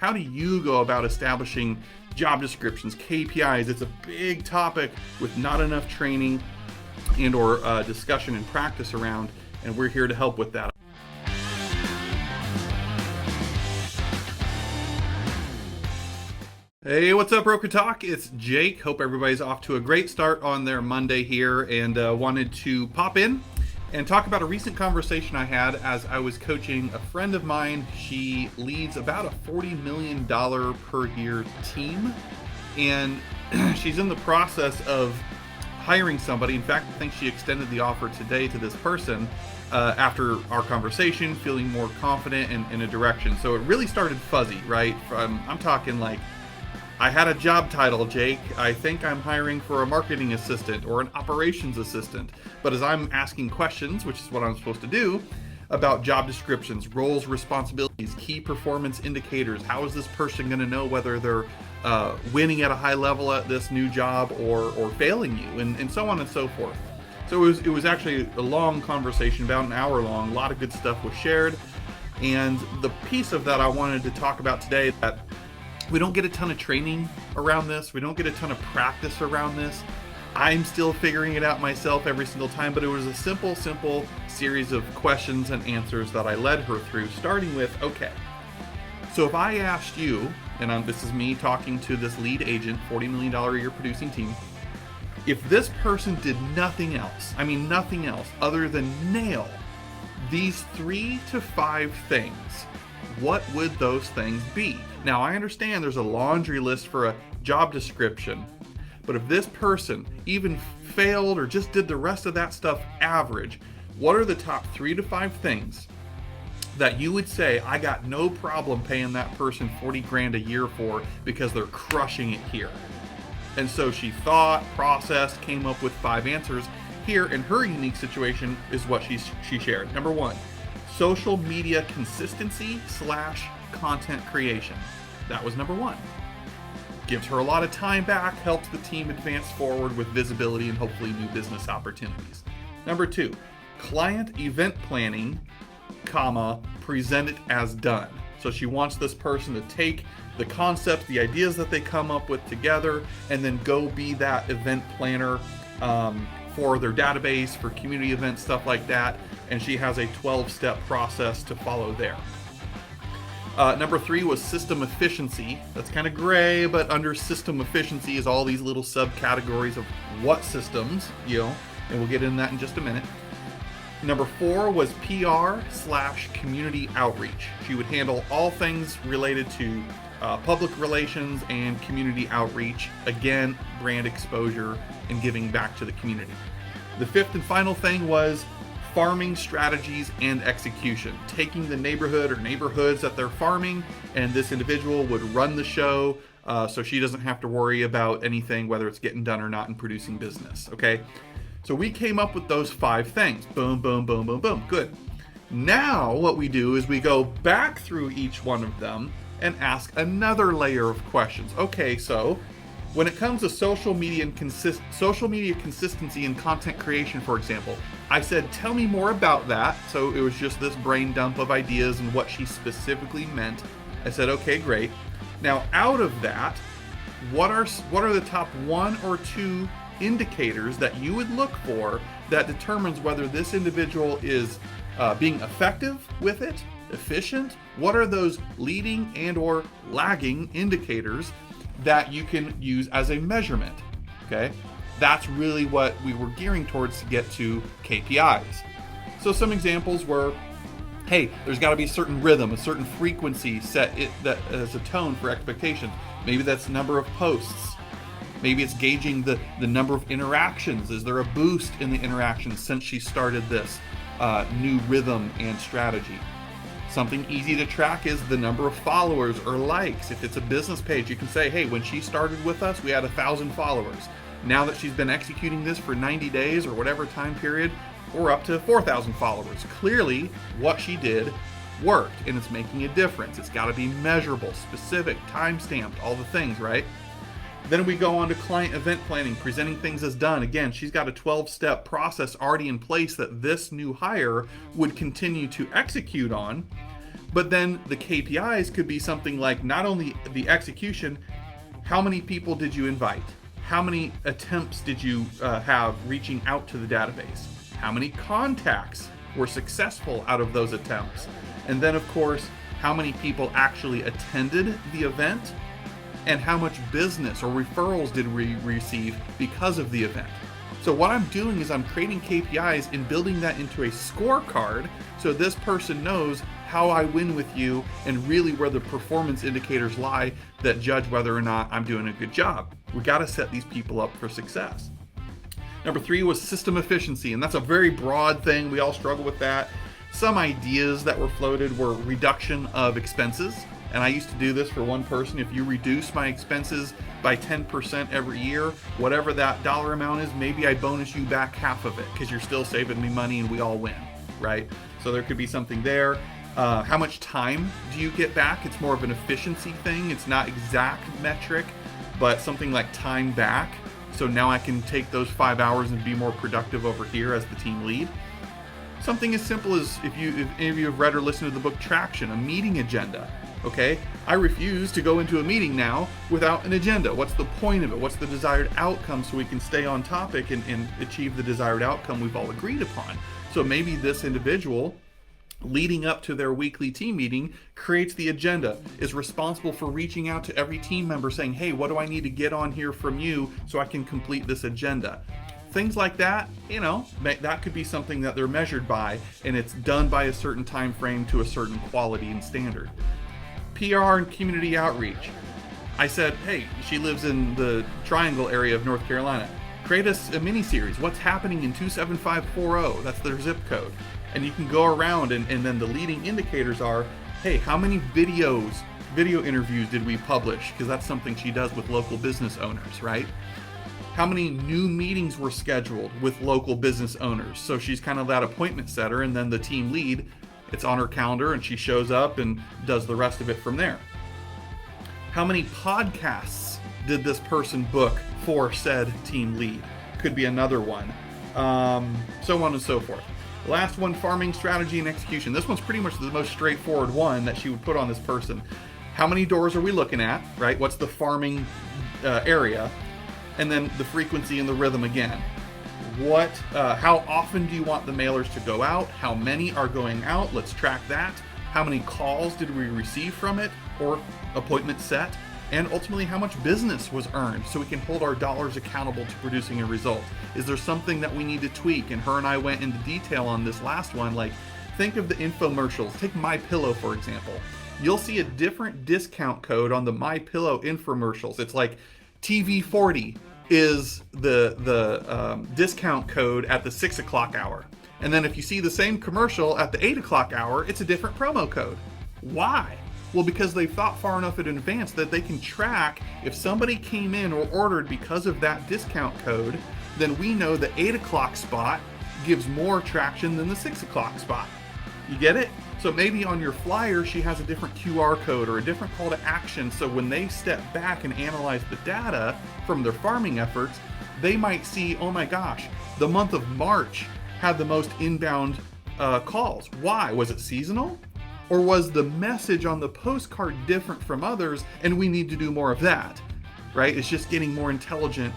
How do you go about establishing job descriptions, KPIs? It's a big topic with not enough training and or discussion and practice around, and we're here to help with that. Hey, what's up, Broker Talk? It's Jake. Hope everybody's off to a great start on their Monday here, and wanted to pop in and talk about a recent conversation I had as I was coaching a friend of mine. She leads about a $40 million per year team, and she's in the process of hiring somebody. In fact, I think she extended the offer today to this person after our conversation, feeling more confident in a direction. So it really started fuzzy, right? I'm talking like, I had a job title, Jake. I think I'm hiring for a marketing assistant or an operations assistant. But as I'm asking questions, which is what I'm supposed to do, about job descriptions, roles, responsibilities, key performance indicators, how is this person going to know whether they're winning at a high level at this new job or failing you, and so on and so forth. So it was actually a long conversation, about an hour long. A lot of good stuff was shared. And the piece of that I wanted to talk about today, that we don't get a ton of training around this. We don't get a ton of practice around this. I'm still figuring it out myself every single time, but it was a simple series of questions and answers that I led her through, starting with, okay, so if I asked you, and this is me talking to this lead agent, $40 million a year producing team, if this person did nothing else other than nail these 3 to 5 things, what would those things be? Now, I understand there's a laundry list for a job description, but if this person even failed or just did the rest of that stuff average, what are the top 3 to 5 things that you would say, I got no problem paying that person 40 grand a year for because they're crushing it here? And so she thought, processed, came up with 5 answers. Here, in her unique situation, is what she shared. Number 1, social media consistency / content creation. That was number 1. Gives her a lot of time back, helps the team advance forward with visibility and hopefully new business opportunities. Number 2, client event planning, present it as done. So she wants this person to take the concepts, the ideas that they come up with together, and then go be that event planner for their database, for community events, stuff like that. And she has a 12-step process to follow there. Number 3 was system efficiency. That's kind of gray, but under system efficiency is all these little subcategories of what systems, and we'll get into that in just a minute. Number 4 was PR / community outreach. She would handle all things related to public relations and community outreach. Again, brand exposure and giving back to the community. The 5th and final thing was farming strategies and execution. Taking the neighborhood or neighborhoods that they're farming, and this individual would run the show so she doesn't have to worry about anything, whether it's getting done or not, in producing business. Okay, so we came up with those 5 things. Boom, boom, boom, boom, boom. Good. Now what we do is we go back through each one of them and ask another layer of questions. Okay, so when it comes to social media consistency and content creation, for example, I said, tell me more about that. So it was just this brain dump of ideas and what she specifically meant. I said, okay, great. Now, out of that, what are the top 1 or 2 indicators that you would look for that determines whether this individual is being effective with it, efficient? What are those leading and or lagging indicators that you can use as a measurement? Okay, that's really what we were gearing towards to get to KPIs. So some examples were, hey, there's got to be a certain rhythm, a certain frequency set that as a tone for expectations. Maybe that's number of posts. Maybe it's gauging the number of interactions. Is there a boost in the interactions since she started this new rhythm and strategy? Something easy to track is the number of followers or likes. If it's a business page, you can say, hey, when she started with us, we had 1,000 followers. Now that she's been executing this for 90 days or whatever time period, we're up to 4,000 followers. Clearly, what she did worked, and it's making a difference. It's got to be measurable, specific, time-stamped, all the things, right? Then we go on to client event planning, presenting things as done. Again, she's got a 12-step process already in place that this new hire would continue to execute on. But then the KPIs could be something like not only the execution, how many people did you invite? How many attempts did you have reaching out to the database? How many contacts were successful out of those attempts? And then, of course, how many people actually attended the event? And how much business or referrals did we receive because of the event? So what I'm doing is I'm creating KPIs and building that into a scorecard so this person knows how I win with you and really where the performance indicators lie that judge whether or not I'm doing a good job. We got to set these people up for success. Number 3 was system efficiency, and that's a very broad thing. We all struggle with that. Some ideas that were floated were reduction of expenses. And I used to do this for one person. If you reduce my expenses by 10% every year, whatever that dollar amount is, maybe I bonus you back half of it because you're still saving me money and we all win, right? So there could be something there. How much time do you get back? It's more of an efficiency thing. It's not exact metric, but something like time back. So now I can take those 5 hours and be more productive over here as the team lead. Something as simple as if any of you have read or listened to the book Traction, a meeting agenda. Okay, I refuse to go into a meeting now without an agenda. What's the point of it? What's the desired outcome so we can stay on topic and achieve the desired outcome we've all agreed upon? So maybe this individual, leading up to their weekly team meeting, creates the agenda, is responsible for reaching out to every team member saying, hey, what do I need to get on here from you so I can complete this agenda? Things like that, that could be something that they're measured by, and it's done by a certain time frame to a certain quality and standard. PR and community outreach. I said, hey, she lives in the Triangle area of North Carolina. Create a mini-series. What's happening in 27540? That's their zip code. And you can go around and then the leading indicators are, hey, how many video interviews did we publish? Because that's something she does with local business owners, right? How many new meetings were scheduled with local business owners? So she's kind of that appointment setter, and then the team lead, it's on her calendar and she shows up and does the rest of it from there. How many podcasts did this person book for said team lead? Could be another one. So on and so forth. Last one, farming strategy and execution. This one's pretty much the most straightforward one that she would put on this person. How many doors are we looking at, right? What's the farming area? And then the frequency and the rhythm again. How often do you want the mailers to go out? How many are going out? Let's track that. How many calls did we receive from it or appointment set? And ultimately, how much business was earned so we can hold our dollars accountable to producing a result? Is there something that we need to tweak? And her and I went into detail on this last one. Like, think of the infomercials. Take MyPillow, for example. You'll see a different discount code on the MyPillow infomercials. It's like TV40 is the discount code at the 6 o'clock hour. And then if you see the same commercial at the 8 o'clock hour, it's a different promo code. Why? Well, because they've thought far enough in advance that they can track if somebody came in or ordered because of that discount code, then we know the 8 o'clock spot gives more traction than the 6 o'clock spot. You get it? So maybe on your flyer, she has a different QR code or a different call to action. So when they step back and analyze the data from their farming efforts, they might see, oh my gosh, the month of March had the most inbound calls. Why? Was it seasonal? Or was the message on the postcard different from others and we need to do more of that, right? It's just getting more intelligent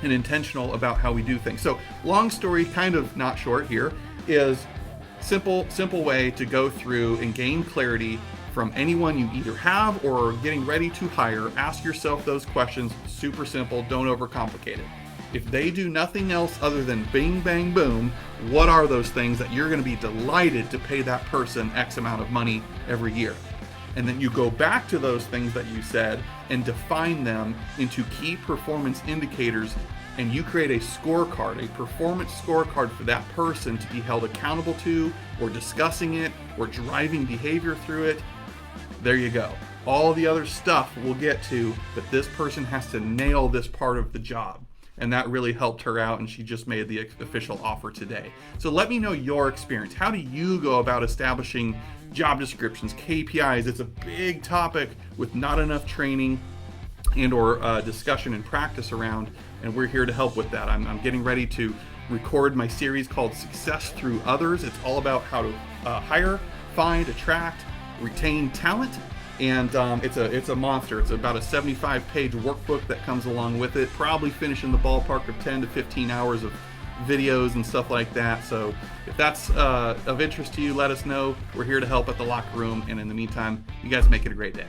and intentional about how we do things. So long story, kind of not short here, is simple way to go through and gain clarity from anyone you either have or are getting ready to hire. Ask yourself those questions. Super simple. Don't overcomplicate it. If they do nothing else other than bing, bang, boom, what are those things that you're going to be delighted to pay that person X amount of money every year? And then you go back to those things that you said and define them into key performance indicators, and you create a scorecard, a performance scorecard for that person to be held accountable to, or discussing it, or driving behavior through it. There you go. All the other stuff we'll get to, but this person has to nail this part of the job. And that really helped her out, and she just made the official offer today. So let me know your experience. How do you go about establishing job descriptions, KPIs? It's a big topic with not enough training and or discussion and practice around, and we're here to help with that. I'm getting ready to record my series called Success Through Others. It's all about how to hire, find, attract, retain talent. And it's a monster. It's about a 75-page workbook that comes along with it, probably finishing the ballpark of 10 to 15 hours of videos and stuff like that. So if that's of interest to you, let us know. We're here to help at the locker room. And in the meantime, you guys make it a great day.